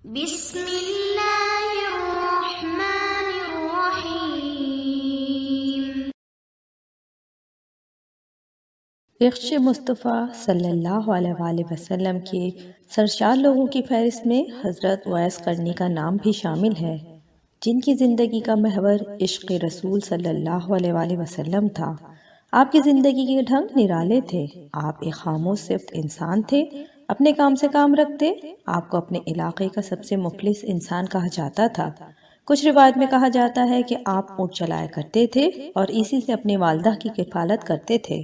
بسم اللہ الرحمن الرحیم۔ عشق مصطفیٰ صلی اللہ علیہ وآلہ وسلم کے سرشار لوگوں کی فہرست میں حضرت اویس قرنی کا نام بھی شامل ہے، جن کی زندگی کا محور عشق رسول صلی اللہ علیہ وآلہ وسلم تھا۔ آپ کی زندگی کے ڈھنگ نرالے تھے۔ آپ ایک خاموش صفت انسان تھے، اپنے کام سے کام رکھتے۔ آپ کو اپنے علاقے کا سب سے مفلس انسان کہا جاتا تھا۔ کچھ روایت میں کہا جاتا ہے کہ آپ اونٹ چلایا کرتے تھے اور اسی سے اپنی والدہ کی کفالت کرتے تھے۔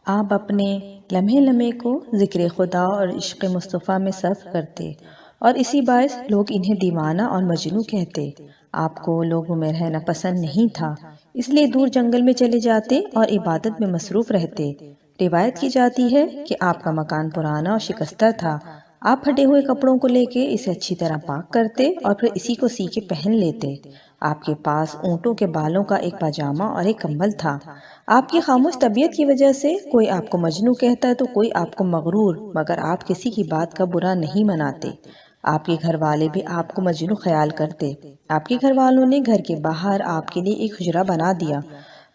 آپ اپنے لمحے لمحے کو ذکر خدا اور عشق مصطفیٰ میں صرف کرتے اور اسی باعث لوگ انہیں دیوانہ اور مجنوں کہتے۔ آپ کو لوگوں میں رہنا پسند نہیں تھا، اس لیے دور جنگل میں چلے جاتے اور عبادت میں مصروف رہتے۔ روایت کی جاتی ہے کہ آپ کا مکان پرانا اور شکستہ تھا۔ آپ پھٹے ہوئے کپڑوں کو لے کے اسے اچھی طرح پاک کرتے اور پھر اسی کو سی کے پہن لیتے۔ آپ کے پاس اونٹوں کے بالوں کا ایک پاجامہ اور ایک کمبل تھا۔ آپ کی خاموش طبیعت کی وجہ سے کوئی آپ کو مجنوں کہتا ہے تو کوئی آپ کو مغرور، مگر آپ کسی کی بات کا برا نہیں مناتے۔ آپ کے گھر والے بھی آپ کو مجنوں خیال کرتے۔ آپ کے گھر والوں نے گھر کے باہر آپ کے لیے ایک حجرہ بنا دیا،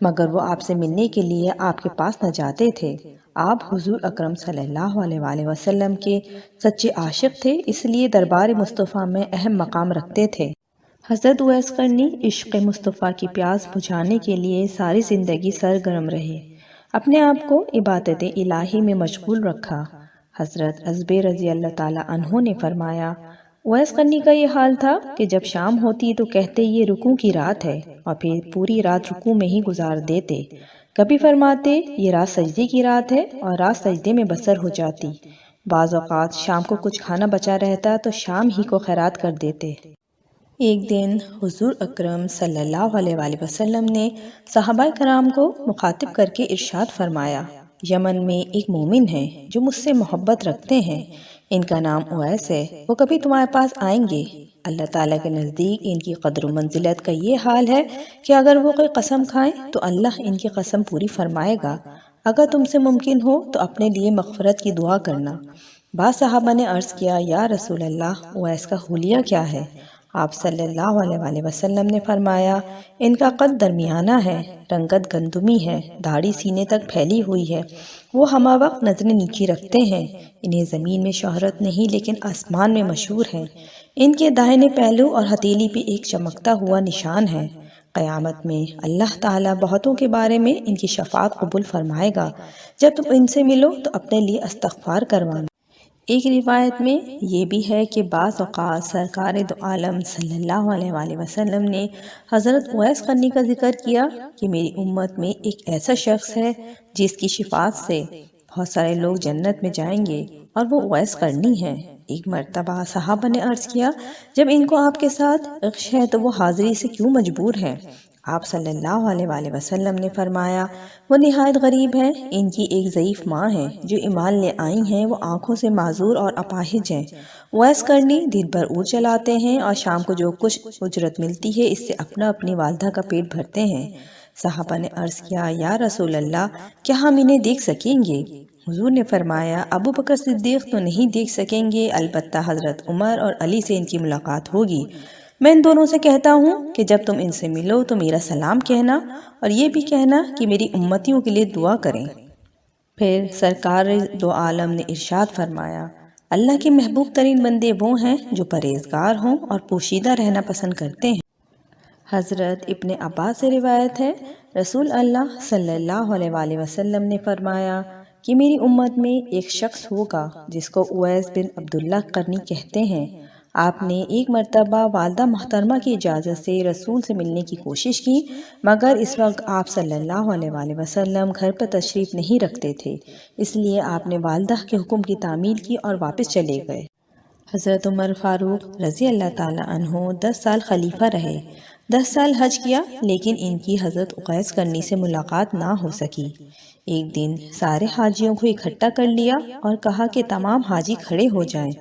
مگر وہ آپ سے ملنے کے لیے آپ کے پاس نہ جاتے تھے۔ آپ حضور اکرم صلی اللہ علیہ وآلہ وسلم کے سچے عاشق تھے، اس لیے دربار مصطفیٰ میں اہم مقام رکھتے تھے۔ حضرت اویس قرنی عشق مصطفیٰ کی پیاس بجھانے کے لیے ساری زندگی سرگرم رہے، اپنے آپ کو عبادت الہی میں مشغول رکھا۔ حضرت زبیر رضی اللہ تعالیٰ عنہ نے فرمایا، اویس قرنی کا یہ حال تھا کہ جب شام ہوتی تو کہتے یہ رکوع کی رات ہے، اور پھر پوری رات رکوع میں ہی گزار دیتے۔ کبھی فرماتے یہ رات سجدے کی رات ہے اور رات سجدے میں بسر ہو جاتی۔ بعض اوقات شام کو کچھ کھانا بچا رہتا تو شام ہی کو خیرات کر دیتے۔ ایک دن حضور اکرم صلی اللہ علیہ وآلہ وسلم نے صحابہ کرام کو مخاطب کر کے ارشاد فرمایا، یمن میں ایک مومن ہے جو مجھ سے محبت رکھتے ہیں، ان کا نام اویس ہے، وہ کبھی تمہارے پاس آئیں گے۔ اللہ تعالیٰ کے نزدیک ان کی قدر و منزلت کا یہ حال ہے کہ اگر وہ کوئی قسم کھائیں تو اللہ ان کی قسم پوری فرمائے گا۔ اگر تم سے ممکن ہو تو اپنے لیے مغفرت کی دعا کرنا۔ بعض صحابہ نے عرض کیا، یا رسول اللہ، اویس کا حلیہ کیا ہے؟ آپ صلی اللہ علیہ وآلہ وسلم نے فرمایا، ان کا قد درمیانہ ہے، رنگت گندمی ہے، داڑھی سینے تک پھیلی ہوئی ہے، وہ ہمہ وقت نظریں نیچی رکھتے ہیں، انہیں زمین میں شہرت نہیں لیکن آسمان میں مشہور ہیں، ان کے داہنے پہلو اور ہتھیلی پہ ایک چمکتا ہوا نشان ہے۔ قیامت میں اللہ تعالیٰ بہتوں کے بارے میں ان کی شفاعت قبول فرمائے گا، جب تم ان سے ملو تو اپنے لیے استغفار کروانا۔ ایک روایت میں یہ بھی ہے کہ بعض اوقات سرکار دو عالم صلی اللہ علیہ وآلہ وسلم نے حضرت اویس قرنی کا ذکر کیا کہ میری امت میں ایک ایسا شخص ہے جس کی شفاعت سے بہت سارے لوگ جنت میں جائیں گے، اور وہ اویس قرنی ہے۔ ایک مرتبہ صحابہ نے عرض کیا، جب ان کو آپ کے ساتھ عشق ہے تو وہ حاضری سے کیوں مجبور ہیں؟ آپ صلی اللہ علیہ وآلہ وسلم نے فرمایا، وہ نہایت غریب ہیں، ان کی ایک ضعیف ماں ہے جو ایمان لے آئی ہیں، وہ آنکھوں سے معذور اور اپاہج ہیں۔ اویس قرنی دن بھر اونٹ چلاتے ہیں اور شام کو جو کچھ اجرت ملتی ہے اس سے اپنی والدہ کا پیٹ بھرتے ہیں۔ صحابہ نے عرض کیا، یا رسول اللہ، کیا ہم انہیں دیکھ سکیں گے؟ حضور نے فرمایا، ابو بکر صدیق تو نہیں دیکھ سکیں گے، البتہ حضرت عمر اور علی سے ان کی ملاقات ہوگی۔ میں ان دونوں سے کہتا ہوں کہ جب تم ان سے ملو تو میرا سلام کہنا اور یہ بھی کہنا کہ میری امتیوں کے لیے دعا کریں۔ پھر سرکار دو عالم نے ارشاد فرمایا، اللہ کے محبوب ترین بندے وہ ہیں جو پرہیزگار ہوں اور پوشیدہ رہنا پسند کرتے ہیں۔ حضرت ابن عباس سے روایت ہے، رسول اللہ صلی اللہ علیہ وآلہ وسلم نے فرمایا کہ میری امت میں ایک شخص ہوگا جس کو اویس بن عبداللہ قرنی کہتے ہیں۔ آپ نے ایک مرتبہ والدہ محترمہ کی اجازت سے رسول سے ملنے کی کوشش کی، مگر اس وقت آپ صلی اللہ علیہ وآلہ وسلم گھر پر تشریف نہیں رکھتے تھے، اس لیے آپ نے والدہ کے حکم کی تعمیل کی اور واپس چلے گئے۔ حضرت عمر فاروق رضی اللہ تعالیٰ عنہ 10 سال خلیفہ رہے، 10 سال حج کیا، لیکن ان کی حضرت اویس قرنی سے ملاقات نہ ہو سکی۔ ایک دن سارے حاجیوں کو اکٹھا کر لیا اور کہا کہ تمام حاجی کھڑے ہو جائیں۔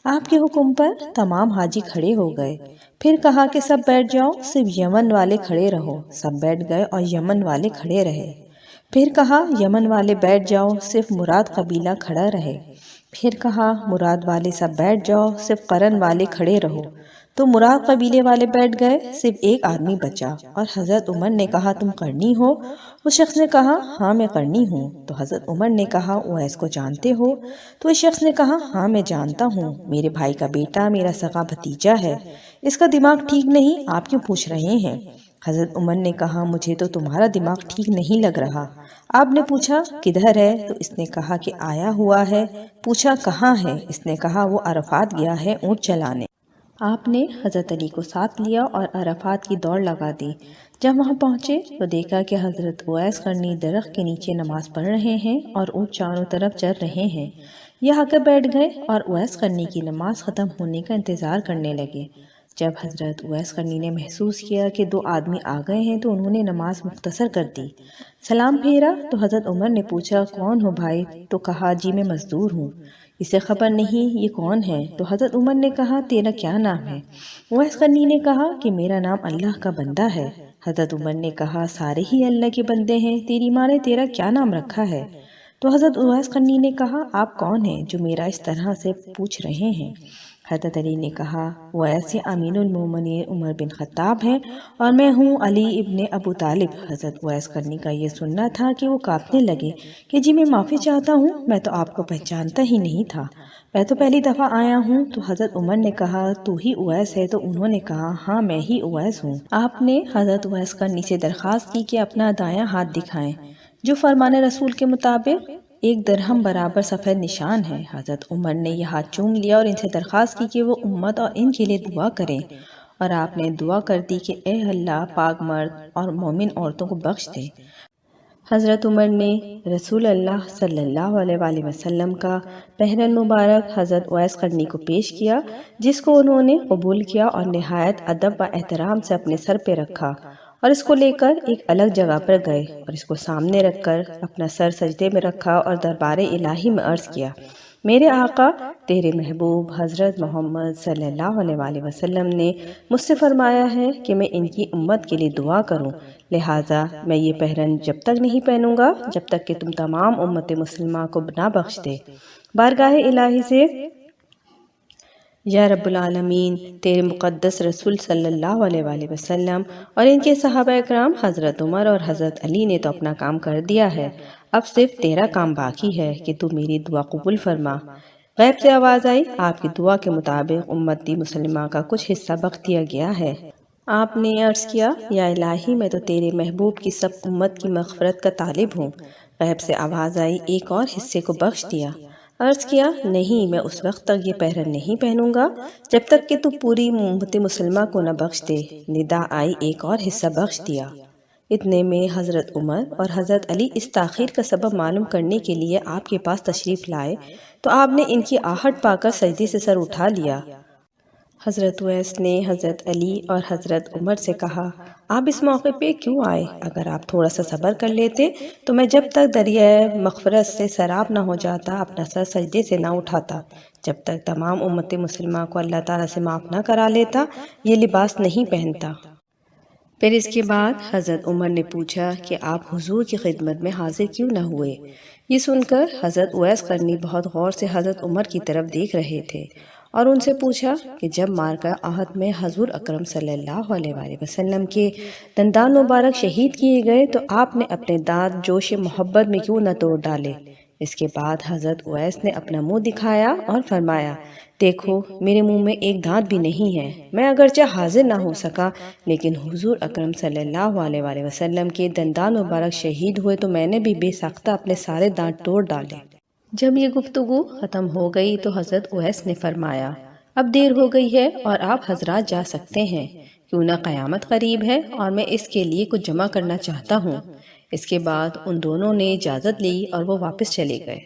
آپ کے حکم پر تمام حاجی کھڑے ہو گئے، پھر کہا کہ سب بیٹھ جاؤ، صرف یمن والے کھڑے رہو، سب بیٹھ گئے اور یمن والے کھڑے رہے۔ پھر کہا یمن والے بیٹھ جاؤ، صرف مراد قبیلہ کھڑا رہے۔ پھر کہا مراد والے سب بیٹھ جاؤ، صرف قرن والے کھڑے رہو۔ تو مراد قبیلے والے بیٹھ گئے، صرف ایک آدمی بچا، اور حضرت عمر نے کہا تم قرنی ہو؟ اس شخص نے کہا ہاں میں قرنی ہوں۔ تو حضرت عمر نے کہا اویس کو جانتے ہو؟ تو اس شخص نے کہا ہاں میں جانتا ہوں، میرے بھائی کا بیٹا، میرا سگا بھتیجا ہے، اس کا دماغ ٹھیک نہیں، آپ کیوں پوچھ رہے ہیں؟ حضرت عمر نے کہا مجھے تو تمہارا دماغ ٹھیک نہیں لگ رہا۔ آپ نے پوچھا کدھر ہے؟ تو اس نے کہا کہ آیا ہوا ہے۔ پوچھا کہاں ہے؟ اس نے کہا وہ عرفات گیا ہے اونٹ چلانے۔ آپ نے حضرت علی کو ساتھ لیا اور عرفات کی دوڑ لگا دی۔ جب وہاں پہنچے تو دیکھا کہ حضرت اویس قرنی درخت کے نیچے نماز پڑھ رہے ہیں اور اونٹ چاروں طرف چر رہے ہیں۔ یہ آ کر بیٹھ گئے اور اویس قرنی کی نماز ختم ہونے کا انتظار کرنے لگے۔ جب حضرت اویس قرنی نے محسوس کیا کہ دو آدمی آ گئے ہیں تو انہوں نے نماز مختصر کر دی۔ سلام پھیرا تو حضرت عمر نے پوچھا کون ہو بھائی؟ تو کہا جی میں مزدور ہوں، اسے خبر نہیں یہ کون ہے؟ تو حضرت عمر نے کہا تیرا کیا نام ہے؟ اویس قرنی نے کہا کہ میرا نام اللہ کا بندہ ہے۔ حضرت عمر نے کہا سارے ہی اللہ کے بندے ہیں، تیری ماں نے تیرا کیا نام رکھا ہے؟ تو حضرت اویس قرنی نے کہا آپ کون ہیں جو میرا اس طرح سے پوچھ رہے ہیں؟ حضرت علی نے کہا اویس امین المومنین عمر بن خطاب ہیں اور میں ہوں علی ابن ابو طالب۔ حضرت اویس قرنی کا یہ سننا تھا کہ وہ کانپنے لگے کہ جی میں معافی چاہتا ہوں، میں تو آپ کو پہچانتا ہی نہیں تھا، میں تو پہلی دفعہ آیا ہوں۔ تو حضرت عمر نے کہا تو ہی اویس ہے؟ تو انہوں نے کہا ہاں میں ہی اویس ہوں۔ آپ نے حضرت اویس قرنی سے درخواست کی کہ اپنا دایاں ہاتھ دکھائیں، جو فرمان رسول کے مطابق 1 درہم برابر سفید نشان ہے۔ حضرت عمر نے یہ ہاتھ چوم لیا اور ان سے درخواست کی کہ وہ امت اور ان کے لیے دعا کریں، اور آپ نے دعا کر دی کہ اے اللہ پاک مرد اور مومن عورتوں کو بخش دے۔ حضرت عمر نے رسول اللہ صلی اللہ علیہ وآلہ وسلم کا پہرن مبارک حضرت اویس قرنی کو پیش کیا، جس کو انہوں نے قبول کیا اور نہایت ادب و احترام سے اپنے سر پہ رکھا، اور اس کو لے کر ایک الگ جگہ پر گئے اور اس کو سامنے رکھ کر اپنا سر سجدے میں رکھا اور دربار الہی میں عرض کیا میرے آقا تیرے محبوب حضرت محمد صلی اللہ علیہ وآلہ وسلم نے مجھ سے فرمایا ہے کہ میں ان کی امت کے لیے دعا کروں، لہٰذا میں یہ پہرن جب تک نہیں پہنوں گا جب تک کہ تم تمام امت مسلمہ کو نہ بخش دے۔ بارگاہ الہی سے یا رب العالمین تیرے مقدس رسول صلی اللہ علیہ وآلہ وسلم اور ان کے صحابہ اکرام حضرت عمر اور حضرت علی نے تو اپنا کام کر دیا ہے، اب صرف تیرا کام باقی ہے کہ تو میری دعا قبول فرما۔ غیب سے آواز آئی آپ کی دعا کے مطابق امتی مسلمہ کا کچھ حصہ بخش دیا گیا ہے۔ آپ نے عرض کیا یا الہی میں تو تیرے محبوب کی سب امت کی مغفرت کا طالب ہوں۔ غیب سے آواز آئی ایک اور حصے کو بخش دیا۔ عرض کیا نہیں میں اس وقت تک یہ پہرن نہیں پہنوں گا جب تک کہ تو پوری امت مسلمہ کو نہ بخش دے۔ ندا آئی ایک اور حصہ بخش دیا۔ اتنے میں حضرت عمر اور حضرت علی اس تاخیر کا سبب معلوم کرنے کے لیے آپ کے پاس تشریف لائے تو آپ نے ان کی آہٹ پا کر سجدے سے سر اٹھا لیا۔ حضرت اویس نے حضرت علی اور حضرت عمر سے کہا آپ اس موقع پہ کیوں آئے؟ اگر آپ تھوڑا سا صبر کر لیتے تو میں جب تک دریائے مغفرت سے سیراب نہ ہو جاتا اپنا سر سجدے سے نہ اٹھاتا، جب تک تمام امت مسلمہ کو اللہ تعالیٰ سے معاف نہ کرا لیتا، یہ لباس نہیں پہنتا۔ پھر اس کے بعد حضرت عمر نے پوچھا کہ آپ حضور کی خدمت میں حاضر کیوں نہ ہوئے؟ یہ سن کر حضرت اویس قرنی بہت غور سے حضرت عمر کی طرف دیکھ رہے تھے اور ان سے پوچھا کہ جب مارکہ احد میں حضور اکرم صلی اللہ علیہ وآلہ وسلم کے دندان مبارک شہید کیے گئے تو آپ نے اپنے دانت جوش محبت میں کیوں نہ توڑ ڈالے؟ اس کے بعد حضرت اویس نے اپنا منہ دکھایا اور فرمایا دیکھو میرے منہ میں ایک دانت بھی نہیں ہے، میں اگرچہ حاضر نہ ہو سکا لیکن حضور اکرم صلی اللہ علیہ وآلہ وسلم کے دندان مبارک شہید ہوئے تو میں نے بھی بے ساختہ اپنے سارے دانت توڑ ڈالے۔ جب یہ گفتگو ختم ہو گئی تو حضرت اویس نے فرمایا اب دیر ہو گئی ہے اور آپ حضرات جا سکتے ہیں، کیوں نہ قیامت قریب ہے اور میں اس کے لیے کچھ جمع کرنا چاہتا ہوں۔ اس کے بعد ان دونوں نے اجازت لی اور وہ واپس چلے گئے۔